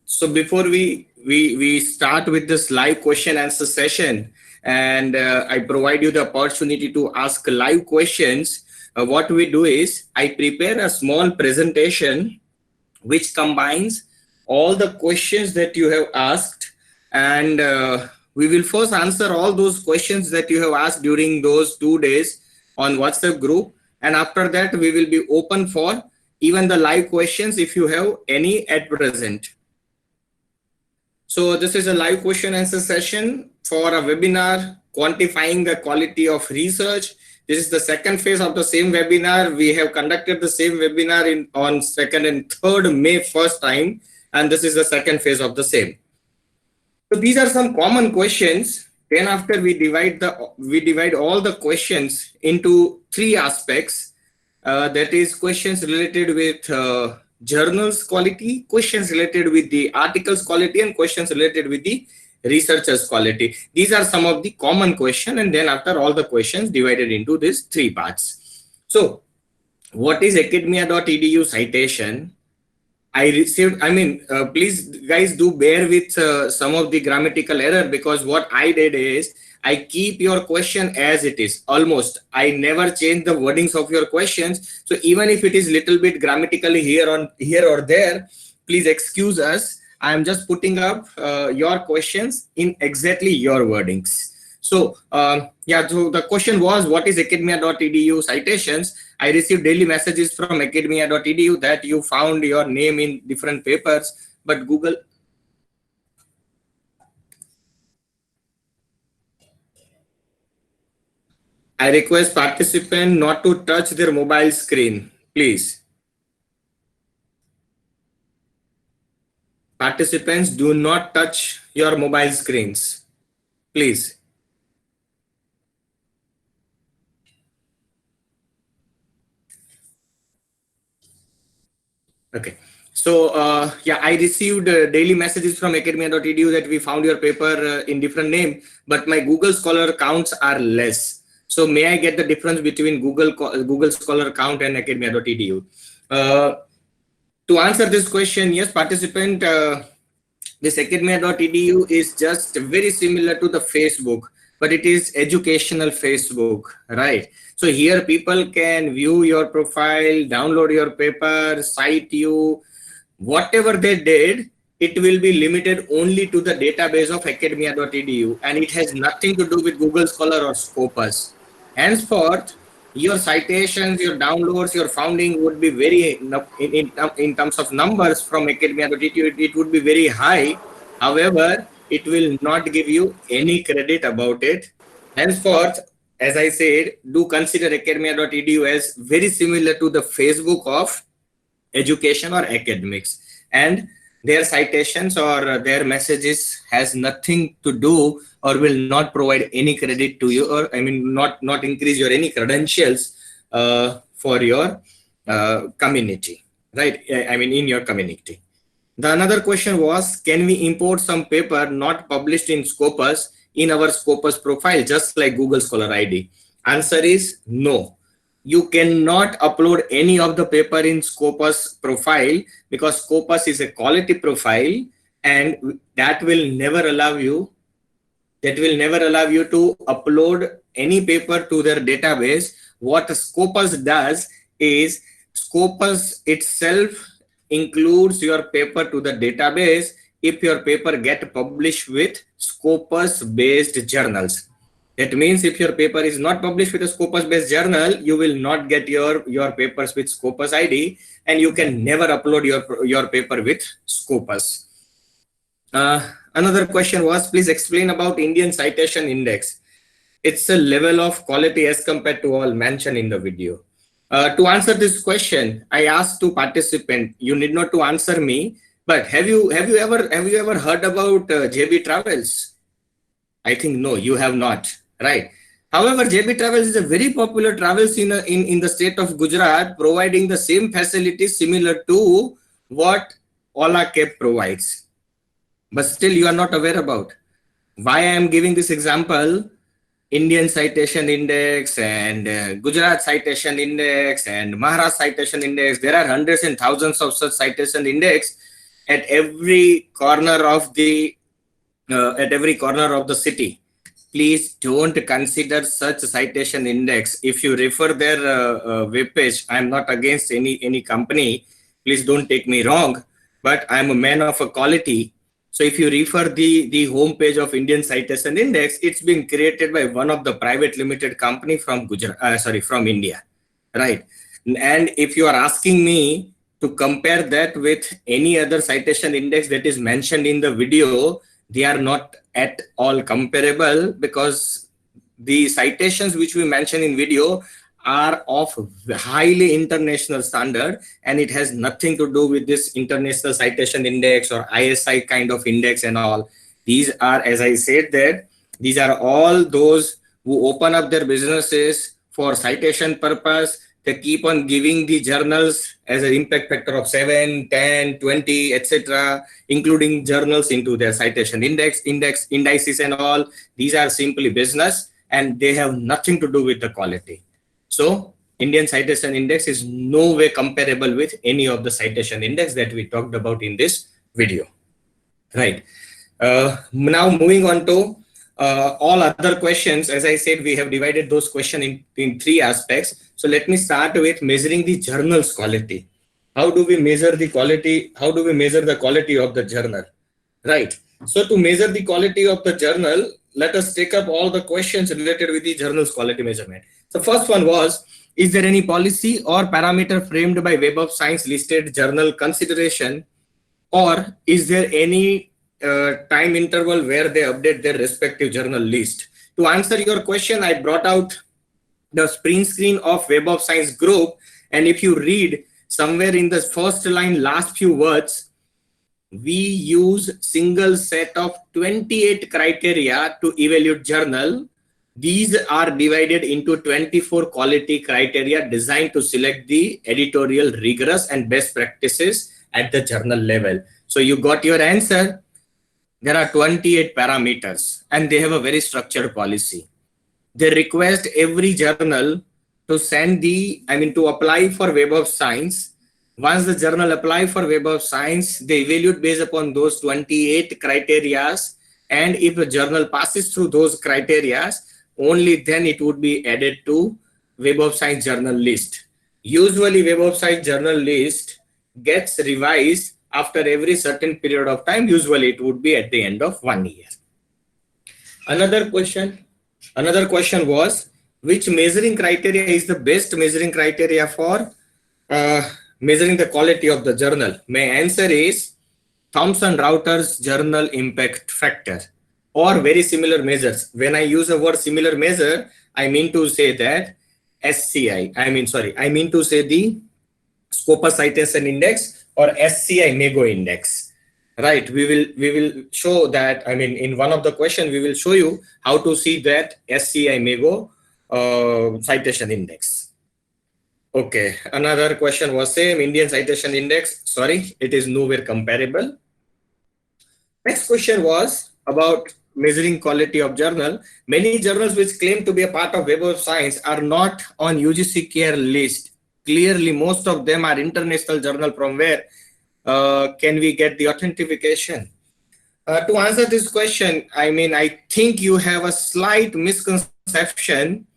So before we start with this live question answer session, and I provide you the opportunity to ask live questions, what we do is I prepare a small presentation which combines all the questions that you have asked, and we will first answer all those questions that you have asked during those 2 days on WhatsApp group, and after that we will be open for even the live questions if you have any at present. So this is a live question answer session for a webinar quantifying the quality of research. This is the second phase of the same webinar. We have conducted the same webinar on 2nd and 3rd May first time, and this is the second phase of the same. So these are some common questions. Then after we divide all the questions into three aspects. That is questions related with journals quality, questions related with the articles quality, and questions related with the researchers quality. These are some of the common questions, and then after all the questions divided into these three parts. So what is academia.edu citation? I received, please guys do bear with some of the grammatical error, because what I did is I keep your question as it is. Almost I never change the wordings of your questions. So even if it is little bit grammatically here or there, please excuse us. I am just putting up your questions in exactly your wordings. So yeah, so the question was, what is academia.edu citations? I received daily messages from academia.edu that you found your name in different papers, but Google. I request participant not to touch their mobile screen, please. Participants, do not touch your mobile screens, please. Okay. So yeah, I received daily messages from academia.edu that we found your paper in different name, but my Google Scholar counts are less. So may I get the difference between Google Scholar count and academia.edu? To answer this question, yes, participant, this academia.edu is just very similar to the Facebook, but it is educational Facebook, right? So here people can view your profile, download your paper, cite you, whatever they did, it will be limited only to the database of academia.edu, and it has nothing to do with Google Scholar or Scopus. Henceforth, your citations, your downloads, your founding would be very, in terms of numbers from academia.edu, it would be very high. However, it will not give you any credit about it. Henceforth, as I said, do consider academia.edu as very similar to the Facebook of education or academics, and their citations or their messages has nothing to do or will not provide any credit to you, or I mean not increase your any credentials for your community, right? I mean in your community. The another question was, can we import some paper not published in Scopus in our Scopus profile just like Google Scholar ID? Answer is no. You cannot upload any of the paper in Scopus profile, because Scopus is a quality profile, and that will never allow you to upload any paper to their database. What Scopus does is, Scopus itself includes your paper to the database if your paper get published with Scopus based journals. That means if your paper is not published with a Scopus based journal, you will not get your papers with Scopus ID, and you can never upload your paper with Scopus. Another question was, please explain about Indian Citation Index. It's a level of quality as compared to all mentioned in the video. To answer this question, I asked two participants. You need not to answer me, but have you ever heard about JB Travels? I think no, you have not, right? However, JB Travels is a very popular travels in the state of Gujarat, providing the same facilities similar to what Ola Cab provides. But still you are not aware about. Why I am giving this example? Indian Citation Index and Gujarat Citation Index and Maharashtra Citation Index. There are hundreds and thousands of such citation index. at every corner of the city. Please don't consider such citation index. If you refer their web page, I'm not against any company. Please don't take me wrong, but I'm a man of a quality. So if you refer the homepage of Indian Citation Index, it's been created by one of the private limited company from from India, right? And if you are asking me to compare that with any other citation index that is mentioned in the video, they are not at all comparable, because the citations which we mention in video are of highly international standard, and it has nothing to do with this international citation index or ISI kind of index and all. These are, as I said, that these are all those who open up their businesses for citation purpose. They keep on giving the journals as an impact factor of 7, 10, 20, etc., including journals into their citation indices and all. These are simply business, and they have nothing to do with the quality. So Indian Citation Index is no way comparable with any of the citation index that we talked about in this video. Right. Now moving on to all other questions. As I said, we have divided those questions in three aspects. So let me start with measuring the journal's quality. How do we measure the quality? How do we measure the quality of the journal? Right. So to measure the quality of the journal, let us take up all the questions related with the journal's quality measurement. The first one was, is there any policy or parameter framed by Web of Science listed journal consideration, or is there any time interval where they update their respective journal list? To answer your question, I brought out the print screen of Web of Science group, and if you read somewhere in the first line, last few words, we use single set of 28 criteria to evaluate journal. These are divided into 24 quality criteria designed to select the editorial rigorous and best practices at the journal level. So you got your answer. There are 28 parameters, and they have a very structured policy. They request every journal to to apply for Web of Science. Once the journal apply for Web of Science, they evaluate based upon those 28 criteria, and if the journal passes through those criteria, only then it would be added to Web of Science journal list. Usually Web of Science journal list gets revised after every certain period of time. Usually it would be at the end of 1 year. Another question was, which measuring criteria is the best measuring criteria for measuring the quality of the journal? My answer is Thomson-Reuters Journal Impact Factor, or very similar measures. When I use the word similar measure, I mean to say that I mean to say the Scopus Citation Index or SCI Mago Index. Right, we will show that. In one of the questions, we will show you how to see that SCI Mago citation index. Okay, another question was same Indian Citation Index. Sorry, it is nowhere comparable. Next question was about measuring quality of journal. Many journals which claim to be a part of Web of Science are not on UGC CARE list. Clearly, most of them are international journal. From where can we get the authentication? To answer this question, I think you have a slight misconception.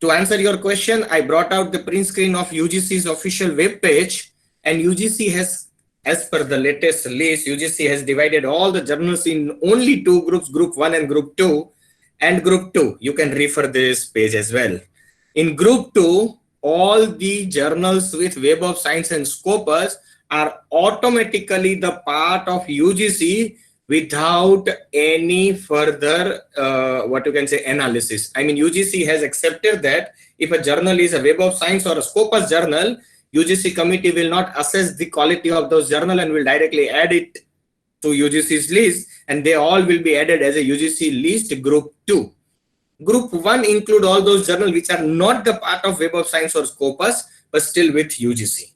To answer your question, I brought out the print screen of UGC's official web page, and UGC has, as per the latest list, UGC has divided all the journals in only two groups, Group 1 and Group 2. And Group 2, you can refer this page as well. In Group 2, all the journals with Web of Science and Scopus are automatically the part of UGC without any further analysis. UGC has accepted that if a journal is a Web of Science or a Scopus journal, UGC committee will not assess the quality of those journal and will directly add it to UGC's list, and they all will be added as a UGC list Group 2. Group 1 include all those journals which are not the part of Web of Science or Scopus, but still with UGC.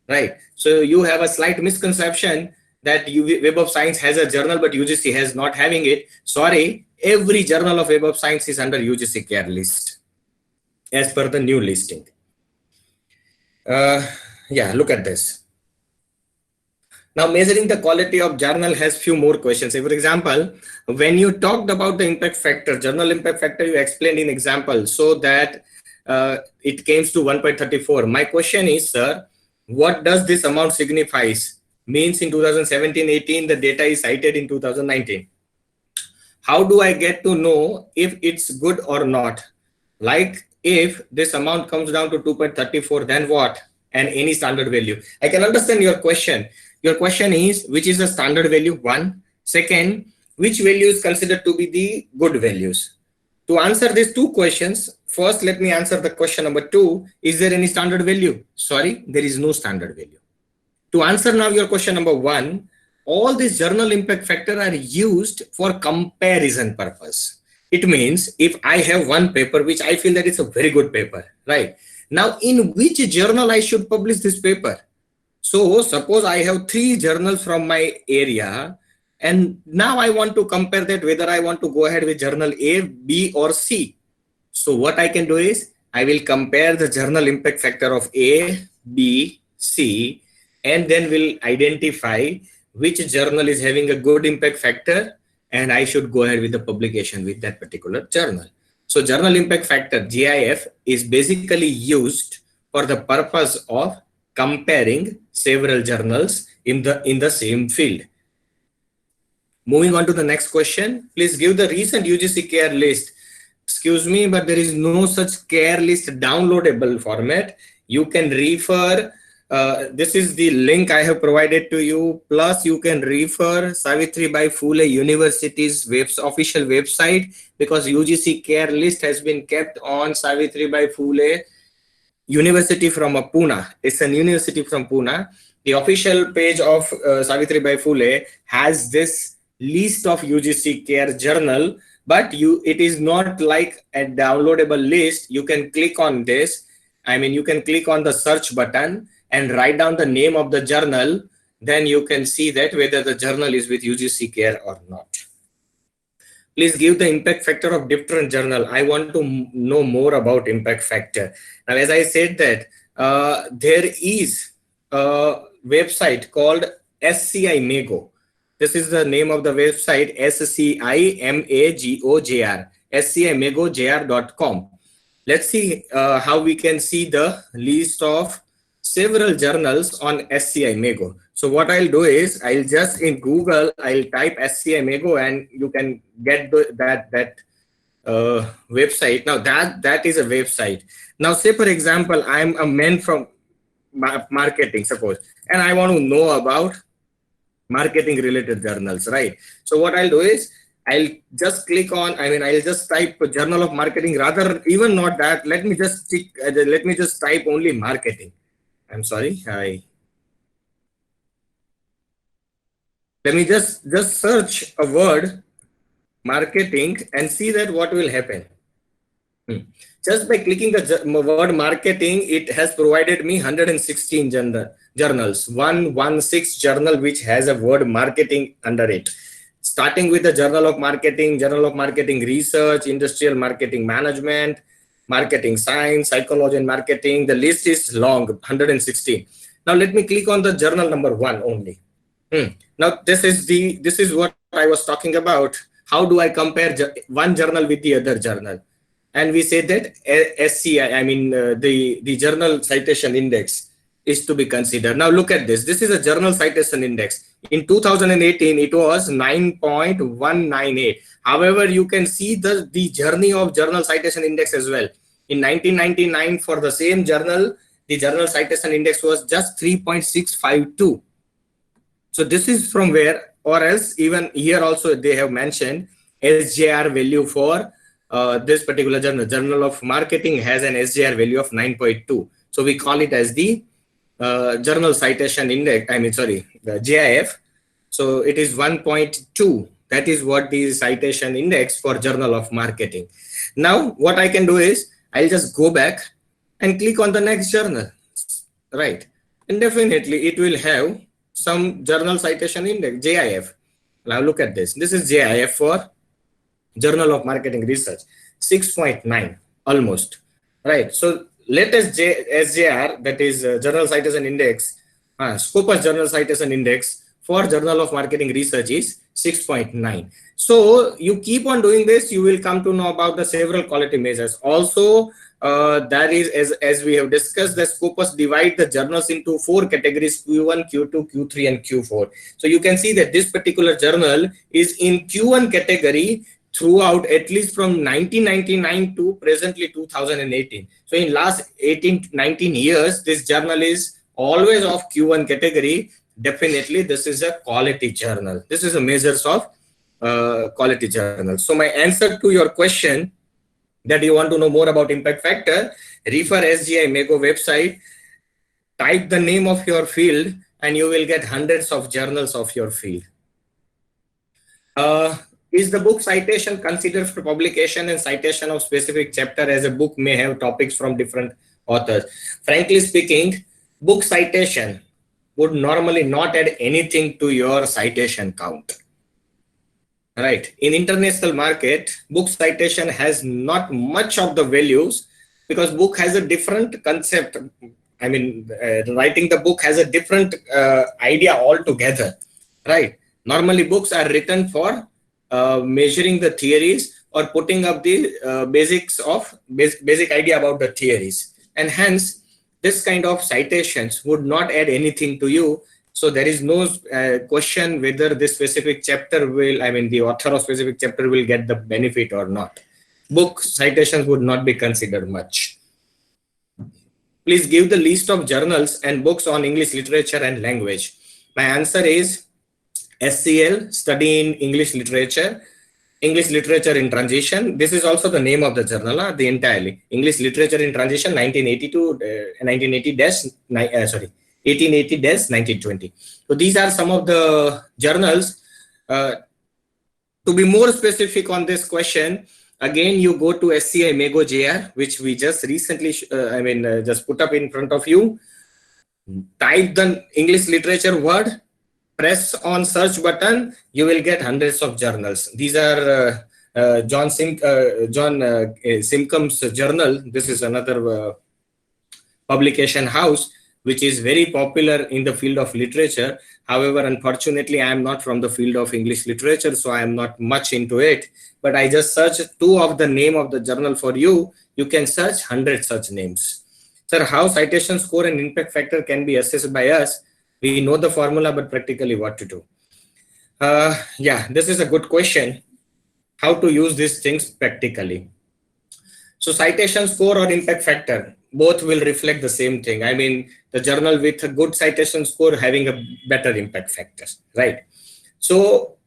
Right. So you have a slight misconception that Web of Science has a journal, but UGC has not having it. Sorry, every journal of Web of Science is under UGC CARE list as per the new listing. Look at this. Now, measuring the quality of journal has few more questions. Say, for example, when you talked about the impact factor, journal impact factor, you explained in example so that it came to 1.34. My question is, sir, what does this amount signifies? Means in 2017-18, the data is cited in 2019. How do I get to know if it's good or not? Like if this amount comes down to 2.34, then what? And any standard value. I can understand your question. Your question is, which is the standard value? One. Second, which value is considered to be the good values? To answer these two questions, first let me answer the question number two. Is there any standard value? Sorry, there is no standard value. To answer now your question number one, all these journal impact factor are used for comparison purpose. It means if I have one paper which I feel that it's a very good paper, right? Now, in which journal I should publish this paper? So suppose I have 3 journals from my area, and now I want to compare that whether I want to go ahead with journal A, B, or C. So what I can do is I will compare the journal impact factor of A, B, C, and then will identify which journal is having a good impact factor, and I should go ahead with the publication with that particular journal. So journal impact factor, JIF, is basically used for the purpose of comparing several journals in the same field. Moving on to the next question, please give the recent UGC CARE list. Excuse me, but there is no such CARE list downloadable format. You can refer, this is the link I have provided to you, plus you can refer Savitribai Phule University's official website, because UGC CARE list has been kept on Savitribai Phule University from Pune. It's an university from Pune. The official page of Savitribai Phule has this list of UGC CARE journal, but it is not like a downloadable list. You can click on this. I mean, you can click on the search button and write down the name of the journal. Then you can see that whether the journal is with UGC CARE or not. Please give the impact factor of different journal. I want to know more about impact factor. Now, as I said that there is a website called SCI Mago. This is the name of the website, SCIMAGOJR, scimagojr.com. Let's see how we can see the list of several journals on SCI Mago. So what I'll do is I'll just in Google, I'll type SCI Mago and you can get that website. Now that is a website. Now say for example, I'm a man from marketing, suppose, and I want to know about marketing related journals, right? So what I'll do is I'll just click on, I'll just type Journal of Marketing, rather even not that, let me just type only marketing. I'm sorry, let me just search a word marketing and see that what will happen. Just by clicking the word marketing, it has provided me 116 journals, 116 journal which has a word marketing under it. Starting with the Journal of Marketing Research, Industrial Marketing Management, Marketing Science, Psychology and Marketing. The list is long, 116. Now let me click on the journal number 1 only. Now this is what I was talking about. How do I compare one journal with the other journal? And we say that SCI, the Journal Citation Index is to be considered. Now look at this. This is a Journal Citation Index. In 2018, it was 9.198. However, you can see the journey of Journal Citation Index as well. In 1999, for the same journal, the Journal Citation Index was just 3.652. So this is from where, or else even here also they have mentioned SJR value for this particular journal. Journal of Marketing has an SJR value of 9.2. So we call it as the Journal Citation Index, the JIF. So it is 1.2. That is what the citation index for Journal of Marketing. Now what I can do is I'll just go back and click on the next journal, right? And definitely it will have some Journal Citation Index, JIF. Now look at this. This is JIF for Journal of Marketing Research, 6.9 almost, right? So latest SJR, that is Journal Citation Index Scopus Journal Citation Index for Journal of Marketing Research is 6.9. So you keep on doing this, you will come to know about the several quality measures. Also, that is, as we have discussed, the Scopus divide the journals into 4 categories: Q1, Q2, Q3, and Q4. So you can see that this particular journal is in Q1 category throughout, at least from 1999 to presently 2018. So in last 19 years, this journal is always of Q1 category. Definitely, this is a quality journal. This is a measures of quality journal. So my answer to your question that you want to know more about impact factor, refer SGI Mago website, type the name of your field, and you will get hundreds of journals of your field. Is the book citation considered for publication and citation of specific chapter, as a book may have topics from different authors? Frankly speaking, book citation would normally not add anything to your citation count. Right. In international market, book citation has not much of the values because book has a different concept. I mean, writing the book has a different idea altogether. Right. Normally, books are written for measuring the theories or putting up the basics of basic idea about the theories, and hence this kind of citations would not add anything to you. So there is no question whether this specific chapter will, I mean, the author of specific chapter will get the benefit or not. Book citations would not be considered much. Please give the list of journals and books on English literature and language. My answer is SCL, Study in English Literature, English Literature in Transition. This is also the name of the journal, the entirely English Literature in Transition, 1880-1920. So these are some of the journals. To be more specific on this question, again, you go to SCI Mago JR, which we just recently, just put up in front of you. Type the English literature word, press on search button, you will get hundreds of journals. These are John Simcombe's journal. This is another publication house which is very popular in the field of literature. However, unfortunately, I am not from the field of English literature, so I am not much into it. But I just searched 2 of the name of the journal for you. You can search 100 such names. Sir, how citation score and impact factor can be assessed by us? We know the formula, but practically what to do? Yeah, this is a good question. How to use these things practically? So citation score or impact factor, both will reflect the same thing. I mean, the journal with a good citation score having a better impact factor, right? So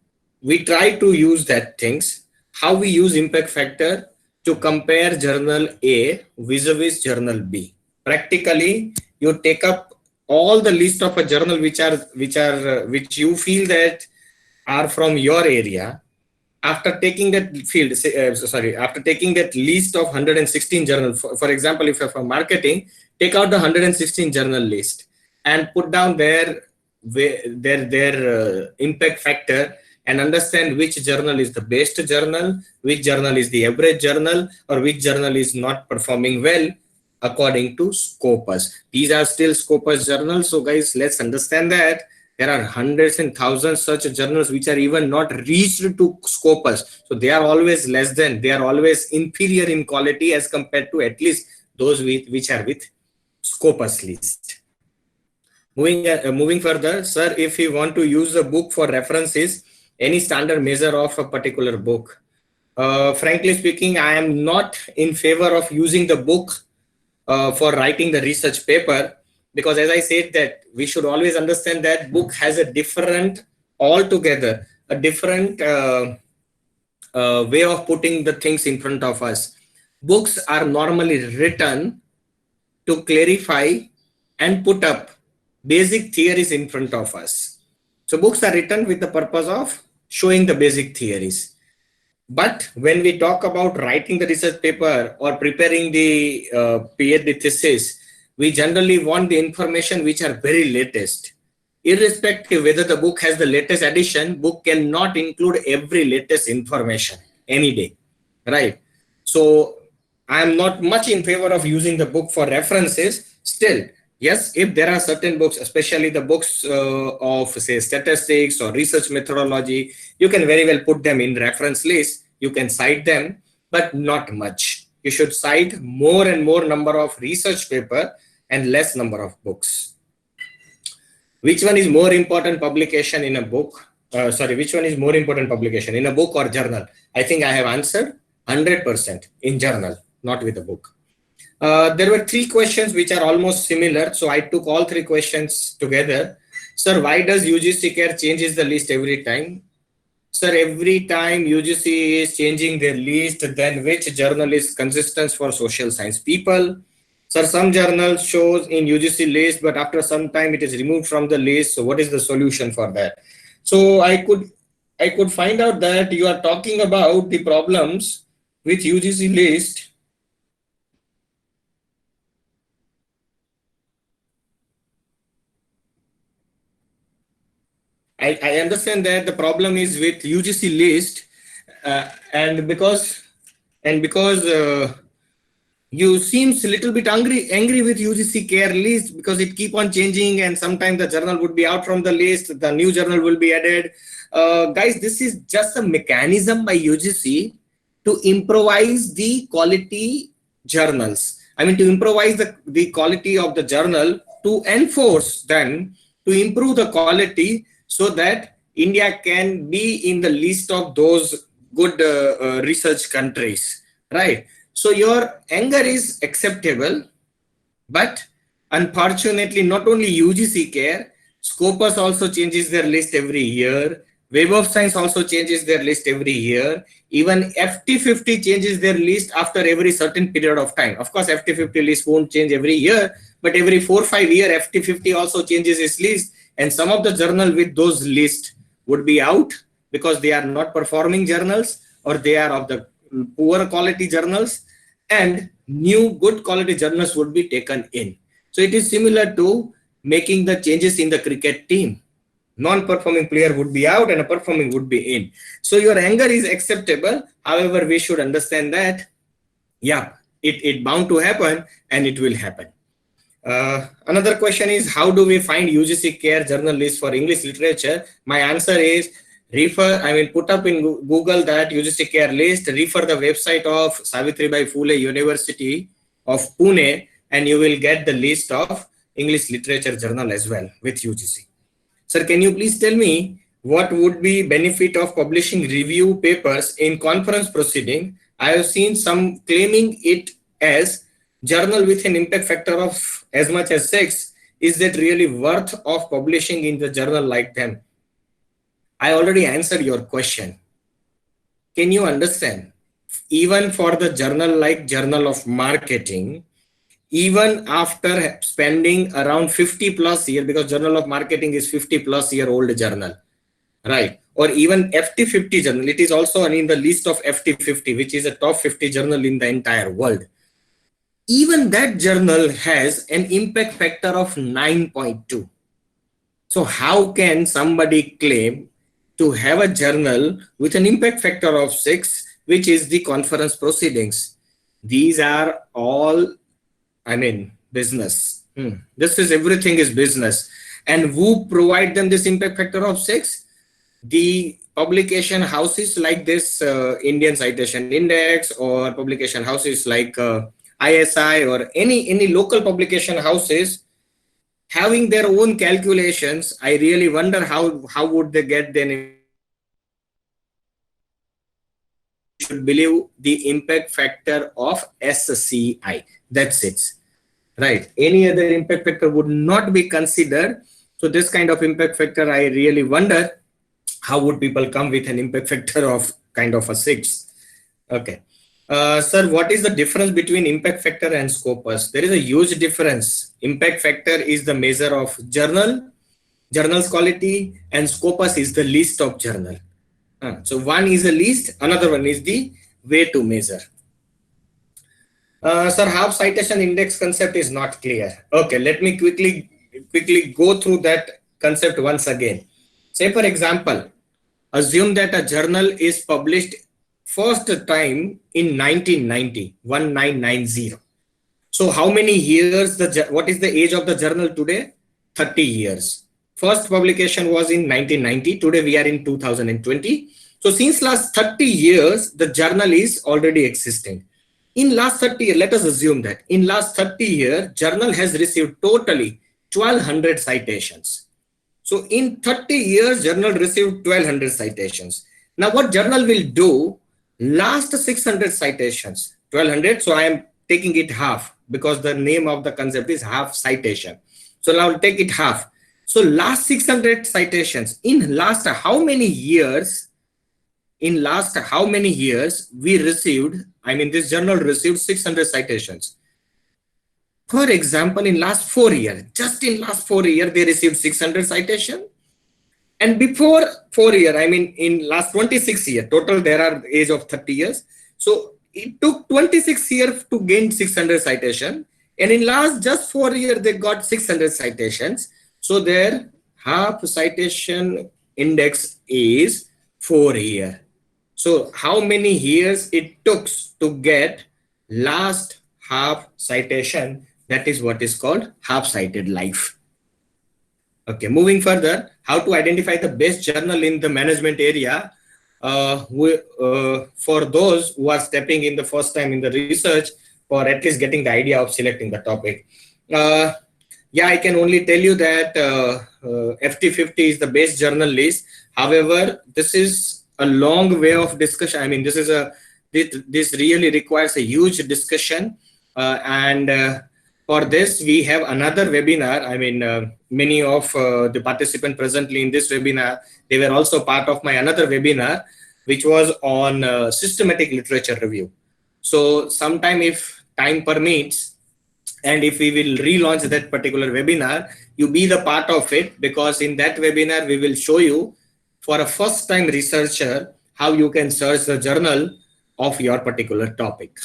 we try to use that things. How we use impact factor to compare journal A vis-a-vis journal B. Practically, you take up all the list of a journal which you feel that are from your area. After taking that after taking that list of 116 journals, for example, if you're from marketing, take out the 116 journal list and put down their impact factor and understand which journal is the best journal, which journal is the average journal, or which journal is not performing well according to Scopus. These are still Scopus journals. So guys, let's understand that there are hundreds and thousands such journals which are even not reached to Scopus. So they are always less than, they are always inferior in quality as compared to at least those which are with Scopus list. Moving further, sir, if you want to use a book for references, any standard measure of a particular book? Frankly speaking, I am not in favor of using the book for writing the research paper, because as I said that we should always understand that book has a different, altogether, a different way of putting the things in front of us. Books are normally written to clarify and put up basic theories in front of us. So books are written with the purpose of showing the basic theories. But when we talk about writing the research paper or preparing the PhD thesis, we generally want the information which are very latest. Irrespective whether the book has the latest edition, book cannot include every latest information any day, right? So I am not much in favor of using the book for references. Still, Yes, if there are certain books, especially the books of say statistics or research methodology, you can very well put them in reference list. You can cite them, but not much. You should cite more and more number of research paper and less number of books. Which one is more important publication in a book? Which one is more important publication in a book or journal? I think I have answered 100% in journal, not with a book. There were three questions which are almost similar. So I took all three questions together. Sir, why does UGC CARE changes the list every time? Sir, every time UGC is changing their list, then which journal is consistent for social science people? Sir, some journals shows in UGC list, but after some time it is removed from the list. So what is the solution for that? So I could find out that you are talking about the problems with UGC list. I understand that the problem is with UGC list, and because you seems a little bit angry with UGC CARE list because it keep on changing, and sometimes the journal would be out from the list, the new journal will be added. Guys, this is just a mechanism by UGC to improvise the quality journals. I mean, to improvise the quality of the journal, to enforce them, to improve the quality, so that India can be in the list of those good research countries, right? So your anger is acceptable, but unfortunately, not only UGC CARE, Scopus also changes their list every year. Web of Science also changes their list every year. Even FT50 changes their list after every certain period of time. Of course, FT50 list won't change every year, but every 4 or 5 years, FT50 also changes its list. And some of the journal with those lists would be out because they are not performing journals, or they are of the poor quality journals, and new good quality journals would be taken in. So it is similar to making the changes in the cricket team. Non-performing player would be out and a performing would be in. So your anger is acceptable. However, we should understand that, yeah, it bound to happen, and it will happen. Another question is, how do we find UGC CARE journal list for English literature? My answer is, put up in Google that UGC CARE list, refer the website of Savitribai Phule University of Pune, and you will get the list of English literature journal as well with UGC. Sir, can you please tell me what would be benefit of publishing review papers in conference proceeding? I have seen some claiming it as journal with an impact factor of as much as 6. Is that really worth of publishing in the journal like them? I already answered your question. Can you understand? Even for the journal like Journal of Marketing, even after spending around 50 plus year, because Journal of Marketing is 50 plus year old journal, right? Or even FT50 journal, it is also in the list of FT50, which is a top 50 journal in the entire world. Even that journal has an impact factor of 9.2. So how can somebody claim to have a journal with an impact factor of 6, which is the conference proceedings? These are all, business. This is, everything is business. And who provide them this impact factor of 6? The publication houses like this Indian Citation Index, or publication houses like ISI, or any local publication houses having their own calculations. I really wonder how would they get them. Should believe the impact factor of SCI. That's it, right? Any other impact factor would not be considered. So this kind of impact factor, I really wonder how would people come with an impact factor of kind of a 6. Okay. Sir, what is the difference between impact factor and Scopus? There is a huge difference. Impact factor is the measure of journal's quality, and Scopus is the list of journal. So one is a list, another one is the way to measure. Sir, how citation index concept is not clear. Okay, let me quickly go through that concept once again. Say for example, assume that a journal is published first time in 1990. So how many years, what is the age of the journal today? 30 years. First publication was in 1990. Today we are in 2020. So since last 30 years, the journal is already existing. In last 30 years, let us assume that in last 30 years, journal has received totally 1200 citations. So in 30 years, journal received 1200 citations. Now what journal will do, last 600 citations, 1200. So I am taking it half because the name of the concept is half citation. So now I'll take it half. So last 600 citations in last how many years, in last how many years we received, I mean this journal received 600 citations. For example, in last 4 years, just in last 4 years, they received 600 citation. And before 4 years, I mean, in last 26 years, total there are age of 30 years. So it took 26 years to gain 600 citation. And in last just 4 years, they got 600 citations. So their half citation index is 4 years. So how many years it took to get last half citation? That is what is called half cited life. Okay, moving further, how to identify the best journal in the management area. For those who are stepping in the first time in the research, or at least getting the idea of selecting the topic. Yeah, I can only tell you that FT50 is the best journal list. However, this is a long way of discussion. I mean, this really requires a huge discussion, and for this, we have another webinar. I mean, many of the participants presently in this webinar, they were also part of my another webinar, which was on systematic literature review. So sometime if time permits, and if we will relaunch that particular webinar, you be the part of it, because in that webinar, we will show you for a first time researcher, how you can search the journal of your particular topic.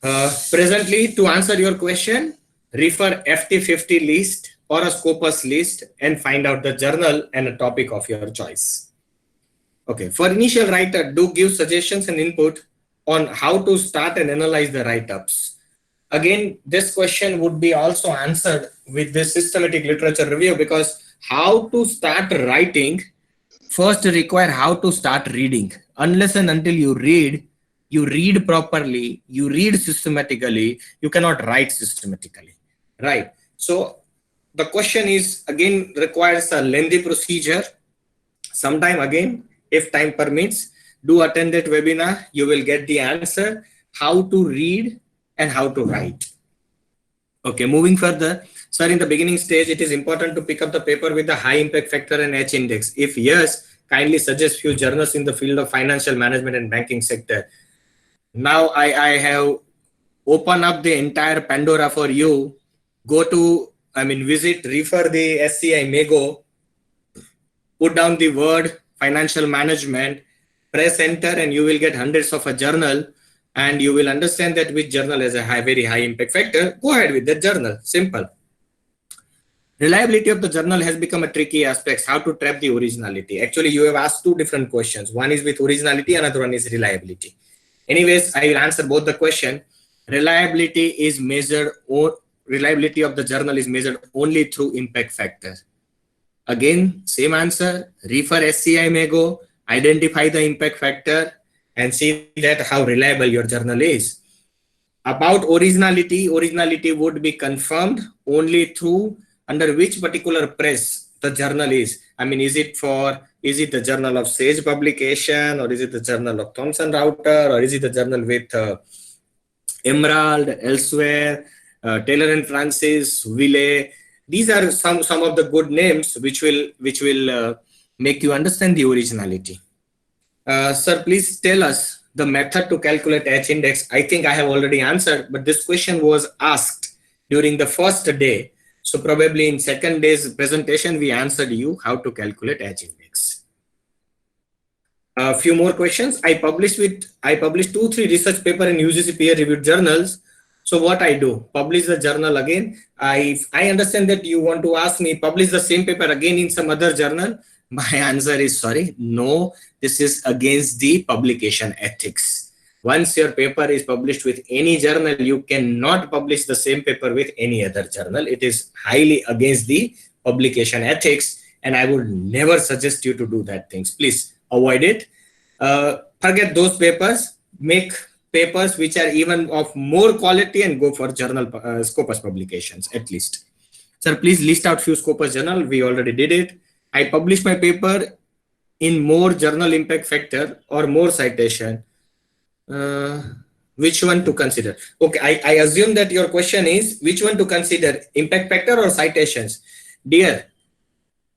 Presently, to answer your question, refer FT50 list or a Scopus list and find out the journal and a topic of your choice. Okay, for initial writer, do give suggestions and input on how to start and analyze the write-ups. Again, this question would be also answered with this systematic literature review, because how to start writing first require how to start reading. Unless and until you read properly, you read systematically, you cannot write systematically, right? So the question is, again, requires a lengthy procedure. Sometime again, if time permits, do attend that webinar. You will get the answer, how to read and how to write. Okay, moving further. Sir, in the beginning stage, it is important to pick up the paper with the high impact factor and H index. If yes, kindly suggest few journals in the field of financial management and banking sector. Now I have opened up the entire Pandora for you. Go to, visit, refer the SCI Mago, put down the word financial management, press enter, and you will get hundreds of a journal, and you will understand that which journal has a very high impact factor. Go ahead with that journal. Simple. Reliability of the journal has become a tricky aspect. How to trap the originality? Actually, you have asked two different questions. One is with originality, another one is reliability. Anyways, I will answer both the question. Reliability is measured, or reliability of the journal is measured only through impact factor. Again, same answer. Refer SCI Mago, identify the impact factor, and see that how reliable your journal is. About originality, originality would be confirmed only through under which particular press the journal is. Is it the Journal of Sage Publication, or is it the Journal of Thomson Reuters, or is it the journal with Emerald, elsewhere, Taylor and Francis, Wiley? These are some of the good names which will make you understand the originality. Sir, please tell us the method to calculate H index. I think I have already answered, but this question was asked during the first day. So probably in second day's presentation, we answered you how to calculate H index. A few more questions. I published 2-3 research paper in UGC peer reviewed journals. So what I do, publish the journal again. I understand that you want to ask me, publish the same paper again in some other journal. My answer is sorry, no, this is against the publication ethics. Once your paper is published with any journal, you cannot publish the same paper with any other journal. It is highly against the publication ethics, and I would never suggest you to do that things. Please avoid it. Forget those papers. Make papers which are even of more quality and go for journal Scopus publications at least. Sir, please list out few Scopus journal. We already did it. I published my paper in more journal impact factor or more citation. Which one to consider? Okay, I assume that your question is which one to consider, impact factor or citations. Dear,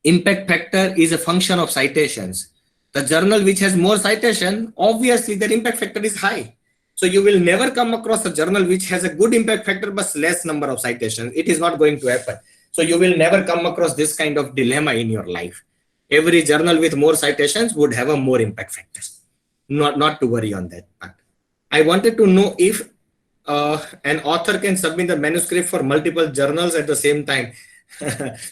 impact factor is a function of citations. The journal which has more citation, obviously their impact factor is high. So you will never come across a journal which has a good impact factor but less number of citations. It is not going to happen. So you will never come across this kind of dilemma in your life. Every journal with more citations would have a more impact factor. Not to worry on that part. I wanted to know if an author can submit the manuscript for multiple journals at the same time.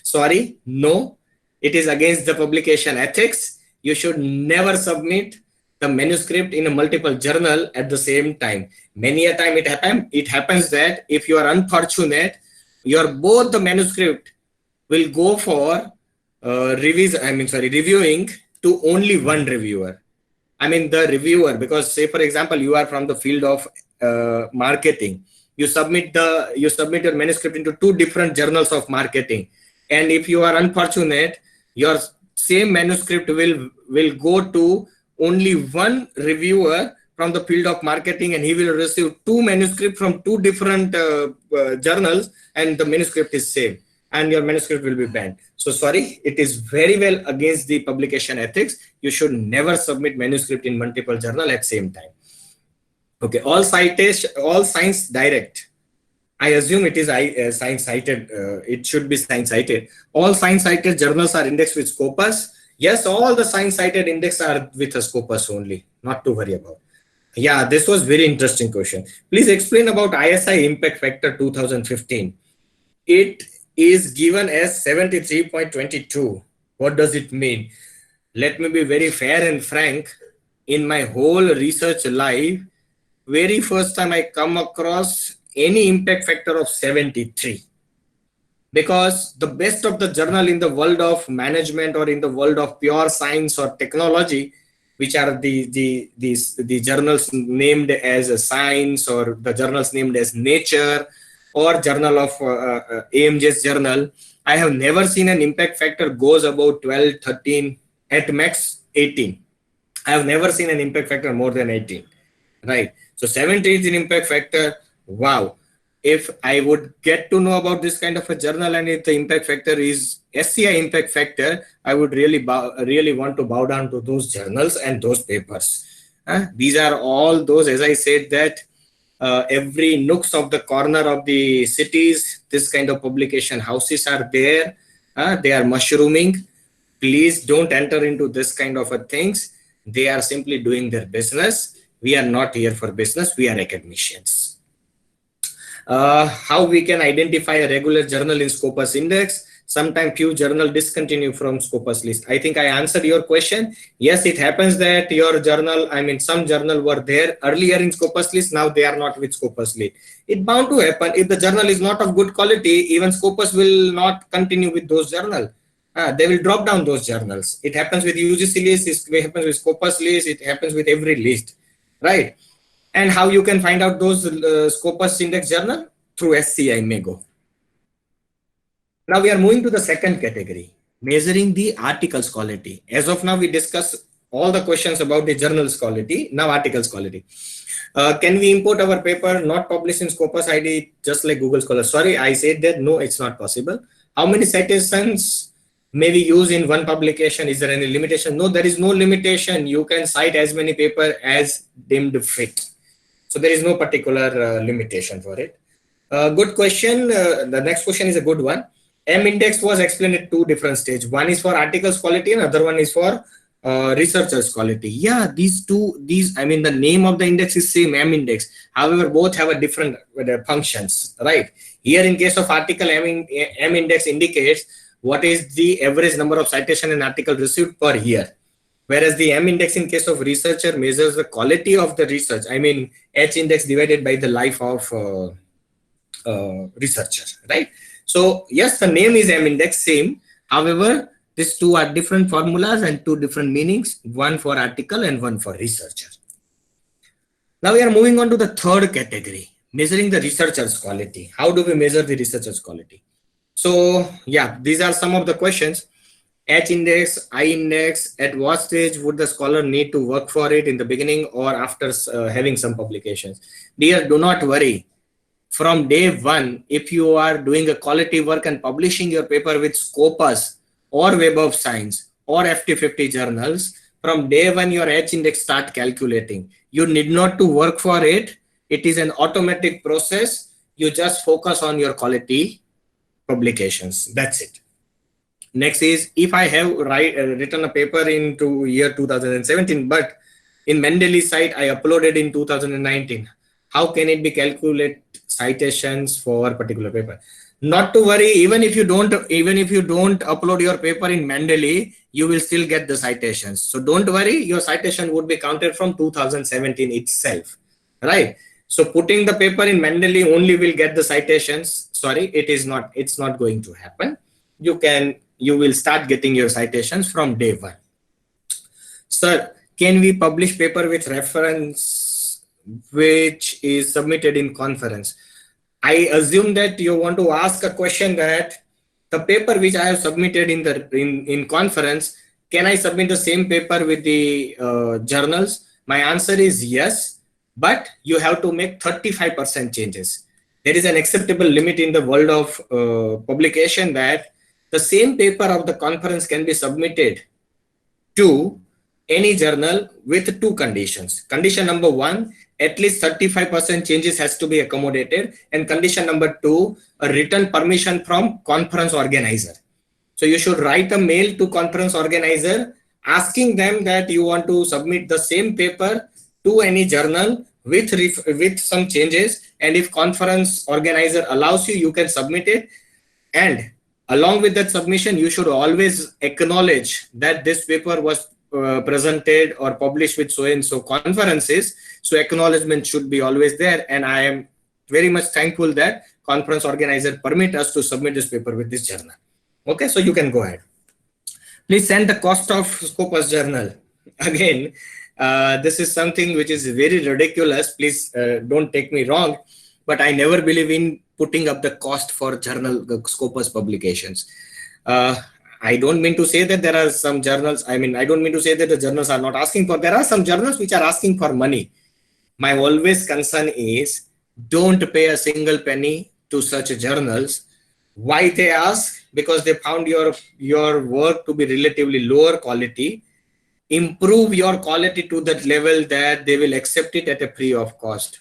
Sorry, no. It is against the publication ethics. You should never submit the manuscript in a multiple journal at the same time. Many a time it happens that if you are unfortunate, both the manuscript will go for reviewing to only one reviewer. I mean the reviewer, because say for example you are from the field of marketing, you submit your manuscript into two different journals of marketing, and if you are unfortunate, your same manuscript will go to only one reviewer from the field of marketing, and he will receive two manuscripts from two different journals, and the manuscript is same, and your manuscript will be banned. So sorry, it is very well against the publication ethics. You should never submit manuscript in multiple journal at same time. Okay, all science direct. I assume it is science cited. It should be science cited. All science cited journals are indexed with Scopus. Yes, all the science cited index are with a Scopus only. Not to worry about. Yeah, this was very interesting question. Please explain about ISI impact factor 2015. It is given as 73.22. What does it mean? Let me be very fair and frank. In my whole research life, very first time I come across any impact factor of 73. Because the best of the journal in the world of management or in the world of pure science or technology, which are the journals named as Science or the journals named as Nature or Journal of AMJ's journal, I have never seen an impact factor goes about 12, 13, at max 18. I have never seen an impact factor more than 18, right? So 70 is an impact factor. Wow. If I would get to know about this kind of a journal and if the impact factor is SCI impact factor, I would really want to bow down to those journals and those papers. These are all those, as I said, that every nooks of the corner of the cities, this kind of publication houses are there. They are mushrooming. Please don't enter into this kind of things. They are simply doing their business. We are not here for business. We are academicians. How we can identify a regular journal in Scopus index? Sometimes few journal discontinue from Scopus list. I think I answered your question. Yes, it happens that your journal, some journal were there earlier in Scopus list. Now they are not with Scopus list. It bound to happen. If the journal is not of good quality, even Scopus will not continue with those journal. They will drop down those journals. It happens with UGC list. It happens with Scopus list. It happens with every list, right? And how you can find out those Scopus index journal? Through SCI Mago. Now we are moving to the second category, measuring the article's quality. As of now, we discuss all the questions about the journal's quality. Now article's quality. Can we import our paper not published in Scopus ID just like Google Scholar? Sorry, I said that no, it's not possible. How many citations may we use in one publication? Is there any limitation? No, there is no limitation. You can cite as many paper as deemed fit. So there is no particular limitation for it. Good question. The next question is a good one. M index was explained at two different stages. One is for articles quality and other one is for researchers quality. Yeah, the name of the index is same, M index. However, both have a different functions, right? Here in case of article, M index indicates what is the average number of citation an article received per year. Whereas the M index in case of researcher measures the quality of the research. I mean, H index divided by the life of researcher, right? So yes, the name is M index, same. However, these two are different formulas and two different meanings, one for article and one for researcher. Now we are moving on to the third category, measuring the researcher's quality. How do we measure the researcher's quality? So yeah, these are some of the questions. H index, I index, at what stage would the scholar need to work for it, in the beginning or after having some publications? Dear, do not worry. From day one, if you are doing a quality work and publishing your paper with Scopus or Web of Science or FT50 journals, from day one your H index start calculating. You need not to work for it. It is an automatic process. You just focus on your quality publications. That's it. Next is, if I have written a paper into year 2017, but in Mendeley site I uploaded in 2019, how can it be calculate citations for particular paper? Not to worry, even if you don't upload your paper in Mendeley, you will still get the citations. So don't worry, your citation would be counted from 2017 itself, right? So putting the paper in Mendeley only will get the citations. Sorry, it's not going to happen. You will start getting your citations from day one. Sir, can we publish paper with reference which is submitted in conference? I assume that you want to ask a question that the paper which I have submitted in conference, can I submit the same paper with the journals? My answer is yes, but you have to make 35% changes. There is an acceptable limit in the world of publication that the same paper of the conference can be submitted to any journal with two conditions. Condition number one, at least 35% changes has to be accommodated. And condition number two, a written permission from conference organizer. So you should write a mail to conference organizer asking them that you want to submit the same paper to any journal with some changes. And if conference organizer allows you, you can submit it. And along with that submission, you should always acknowledge that this paper was presented or published with so and so conferences. So acknowledgement should be always there. And I am very much thankful that conference organizer permit us to submit this paper with this journal. Okay, so you can go ahead. Please send the cost of Scopus journal. Again, this is something which is very ridiculous. Please don't take me wrong, but I never believe in putting up the cost for journal Scopus publications. I don't mean to say that there are some journals, I don't mean to say that the journals are not asking for, there are some journals which are asking for money. My always concern is, don't pay a single penny to such journals. Why they ask? Because they found your work to be relatively lower quality. Improve your quality to that level that they will accept it at a free of cost.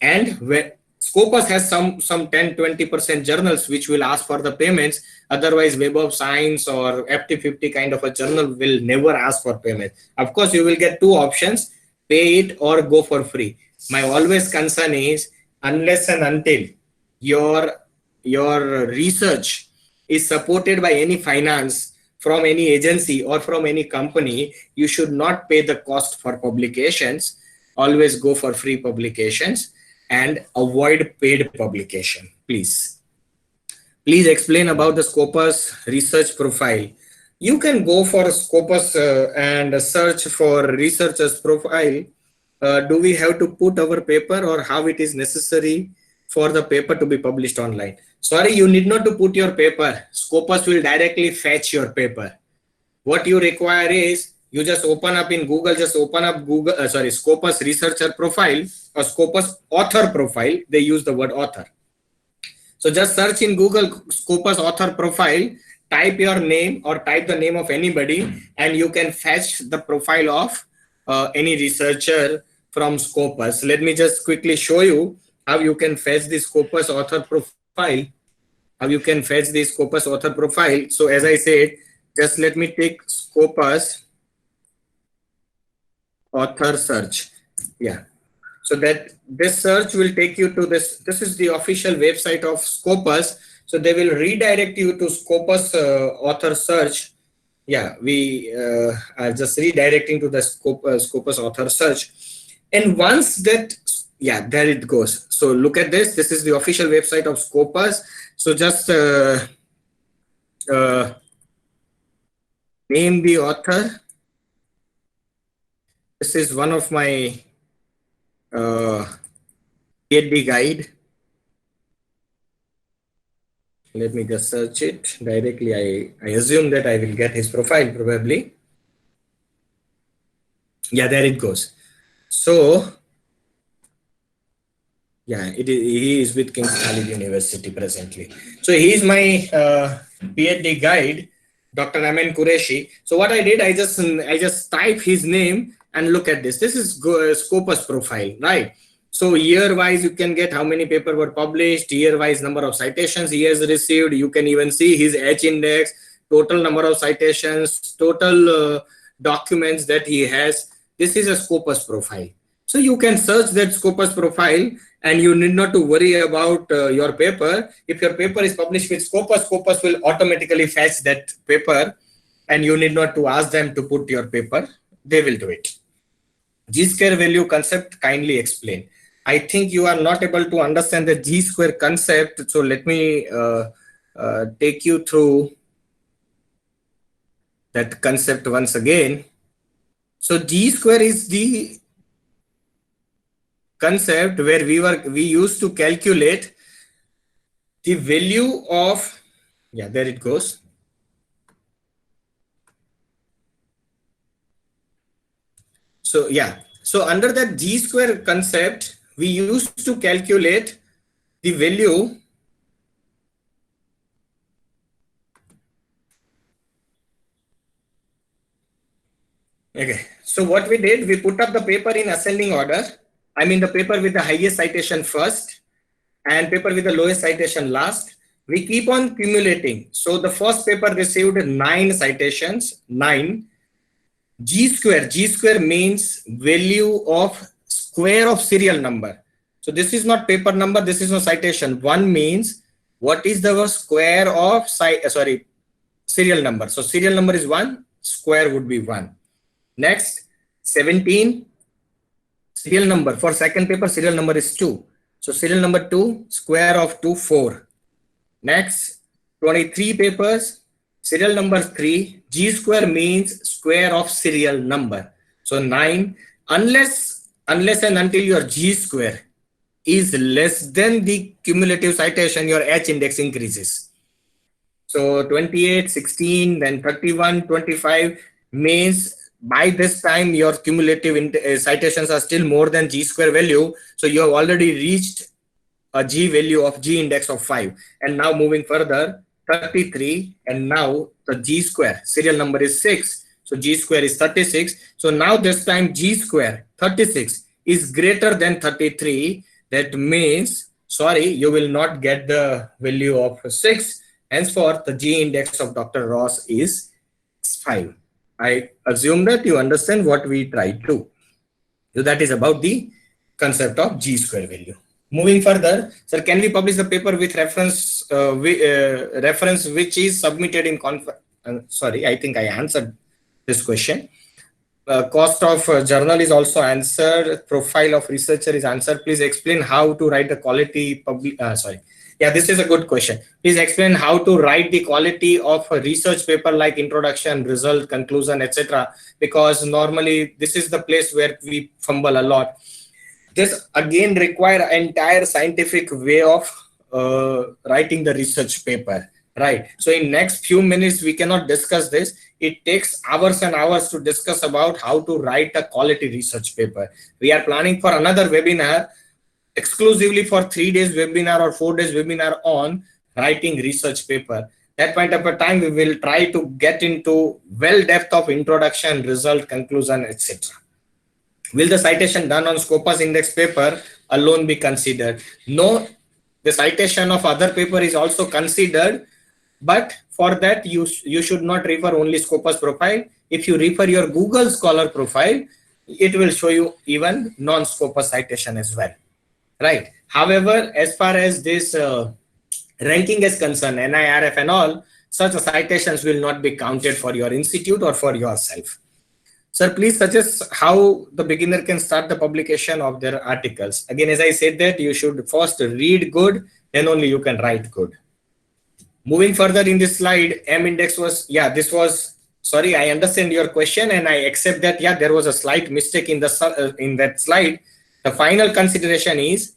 And when Scopus has some 10-20% journals which will ask for the payments. Otherwise, Web of Science or FT50 kind of a journal will never ask for payment. Of course, you will get two options, pay it or go for free. My always concern is, unless and until your research is supported by any finance from any agency or from any company, you should not pay the cost for publications. Always go for free publications and avoid paid publication, please. Please explain about the Scopus research profile. You can go for Scopus and search for researcher's profile. Do we have to put our paper, or how it is necessary for the paper to be published online? Sorry, you need not to put your paper. Scopus will directly fetch your paper. What you require is, you just open up in Google, Scopus researcher profile or Scopus author profile. They use the word author. So just search in Google Scopus author profile, type your name or type the name of anybody, and you can fetch the profile of any researcher from Scopus. Let me just quickly show you how you can fetch the Scopus author profile. So as I said, just let me take Scopus author search. Yeah. So that this search will take you to this. This is the official website of Scopus. So they will redirect you to Scopus author search. yeah, we are just redirecting to the Scopus author search. And once that, yeah, there it goes. So look at this. This is the official website of Scopus. So just name the author. This is one of my PhD guide. Let me just search it directly. I assume that I will get his profile probably. Yeah, there it goes. So yeah, he is with King's Khalid University presently. So he is my PhD guide, Dr. Amin Qureshi. So what I did, I just type his name and look at this. This is Scopus profile, right? So year-wise, you can get how many papers were published, year-wise number of citations he has received. You can even see his H index, total number of citations, total documents that he has. This is a Scopus profile. So you can search that Scopus profile and you need not to worry about your paper. If your paper is published with Scopus, Scopus will automatically fetch that paper and you need not to ask them to put your paper. They will do it. G-square value concept, kindly explain. I think you are not able to understand the G-square concept. So let me take you through that concept once again. So G-square is the concept where we used to calculate the value of, yeah, there it goes. So yeah, so under that G-square concept, we used to calculate the value okay. So what we did, we put up the paper in ascending order. I mean the paper with the highest citation first and paper with the lowest citation last. We keep on cumulating. So the first paper received 9 citations, 9. G-square means value of square of serial number. So this is not paper number, this is no citation. 1 means what is the square of serial number. So serial number is 1, square would be 1. Next, 17, serial number. For second paper, serial number is 2. So serial number 2, square of 2, 4. Next, 23 papers, serial number 3, G-square means square of serial number. So 9, unless and until your G-square is less than the cumulative citation, your H index increases. So 28, 16, then 31, 25 means by this time your cumulative citations are still more than G-square value. So you have already reached a G value of G index of 5. And now moving further, 33, and now the G-square serial number is 6. So G-square is 36. So now this time G-square 36 is greater than 33. That means, sorry, you will not get the value of 6. Henceforth, the G index of Dr. Ross is 5. I assume that you understand what we tried to. So that is about the concept of G-square value. Moving further, sir, can we publish the paper with reference reference which is submitted in sorry, I think I answered this question. Cost of journal is also answered. Profile of researcher is answered. Please explain how to write the quality sorry. Yeah, this is a good question. Please explain how to write the quality of a research paper like introduction, result, conclusion, etc. Because normally this is the place where we fumble a lot. This again require an entire scientific way of writing the research paper, right? So in next few minutes, we cannot discuss this. It takes hours and hours to discuss about how to write a quality research paper. We are planning for another webinar exclusively for 3 days webinar or 4 days webinar on writing research paper. That point of a time, we will try to get into well depth of introduction, result, conclusion, etc. Will the citation done on Scopus index paper alone be considered? No, the citation of other paper is also considered, but for that you should not refer only Scopus profile. If you refer your Google Scholar profile, it will show you even non-Scopus citation as well, right? However, as far as this ranking is concerned, NIRF and all, such citations will not be counted for your institute or for yourself. Sir, please suggest how the beginner can start the publication of their articles. Again, as I said that you should first read good, then only you can write good. Moving further in this slide, M index was, sorry, I understand your question and I accept that, there was a slight mistake in that slide. The final consideration is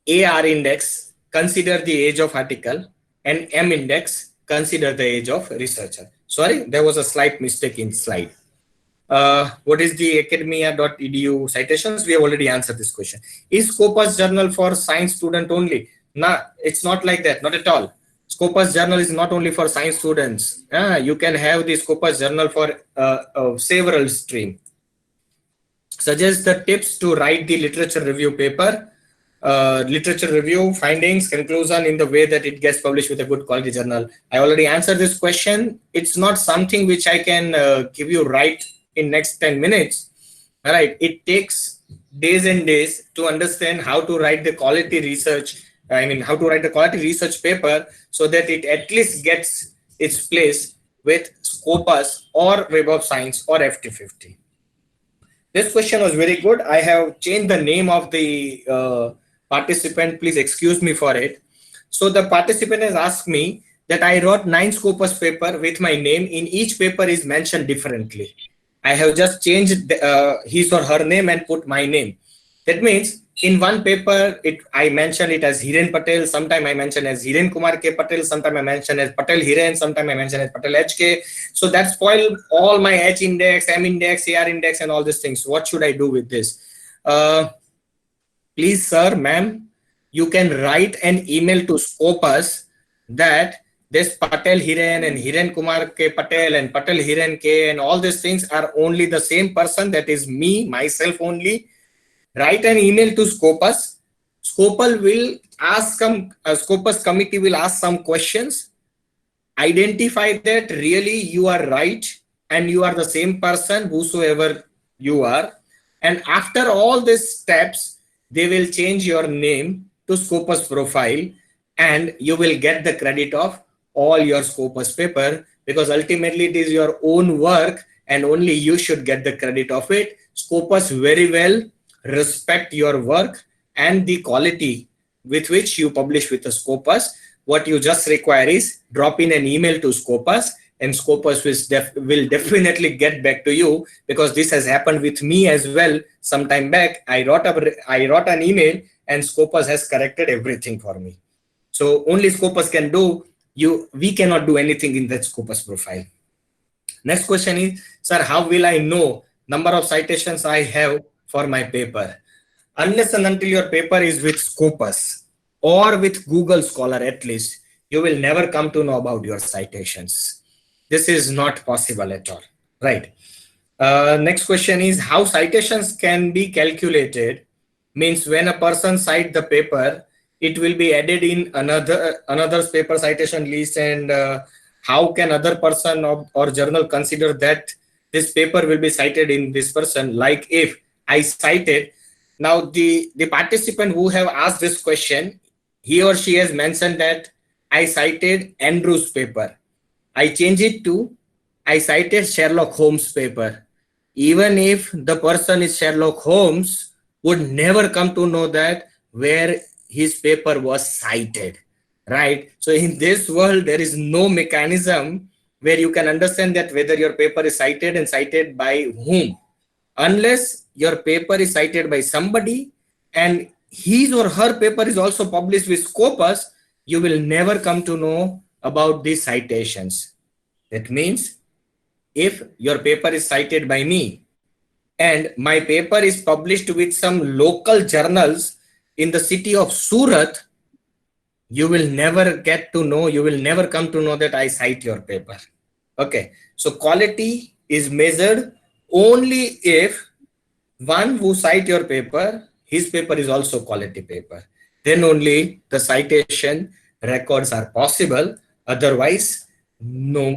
AR index, consider the age of article, and M index, consider the age of researcher. Sorry, there was a slight mistake in slide. What is the academia.edu citations? We have already answered this question. Is Scopus journal for science student only? No, it's not like that, not at all. Scopus journal is not only for science students. You can have the Scopus journal for several streams. Suggest the tips to write the literature review paper. Literature review, findings, conclusion in the way that it gets published with a good quality journal. I already answered this question. It's not something which I can give you right in next 10 minutes. All right, it takes days and days to understand how to write the quality research. How to write the quality research paper so that it at least gets its place with Scopus or Web of Science or FT50. This question was very good. I have changed the name of the participant. Please excuse me for it. So the participant has asked me that I wrote 9 Scopus paper with my name. In each paper is mentioned differently. I have just changed his or her name and put my name. That means in one paper, I mention it as Hiren Patel. Sometime I mention as Hiren Kumar K. Patel. Sometime I mention as Patel Hiren. Sometime I mention as Patel HK. So that spoiled all my H index, M index, AR index, and all these things. What should I do with this? Please, sir, ma'am, you can write an email to Scopus that this Patel Hiren and Hiren Kumar K. Patel and Patel Hiren K. and all these things are only the same person. That is me, myself only. Write an email to Scopus. Scopus will ask Scopus committee will ask some questions. Identify that really you are right and you are the same person, whosoever you are. And after all these steps, they will change your name to Scopus profile and you will get the credit of all your Scopus paper, because ultimately it is your own work and only you should get the credit of it. Scopus very well respect your work and the quality with which you publish with the Scopus. What you just require is drop in an email to Scopus and Scopus will definitely get back to you, because this has happened with me as well. Some time back, I wrote an email and Scopus has corrected everything for me. So only Scopus can do. We cannot do anything in that Scopus profile. Next question is, sir, how will I know number of citations I have for my paper? Unless and until your paper is with Scopus or with Google Scholar at least, you will never come to know about your citations. This is not possible at all, right? Next question is, how citations can be calculated? Means when a person cites the paper, it will be added in another paper citation list, and how can other person or journal consider that this paper will be cited in this person? Like if I cited, now the participant who have asked this question, he or she has mentioned that I cited Andrew's paper. I change it to I cited Sherlock Holmes paper. Even if the person is Sherlock Holmes, would never come to know that where his paper was cited, right? So in this world, there is no mechanism where you can understand that whether your paper is cited and cited by whom, unless your paper is cited by somebody and his or her paper is also published with Scopus, you will never come to know about these citations. That means if your paper is cited by me and my paper is published with some local journals in the city of Surat, you will never get to know, you will never come to know that I cite your paper. Okay, so quality is measured only if one who cite your paper, his paper is also quality paper. Then only the citation records are possible. Otherwise, no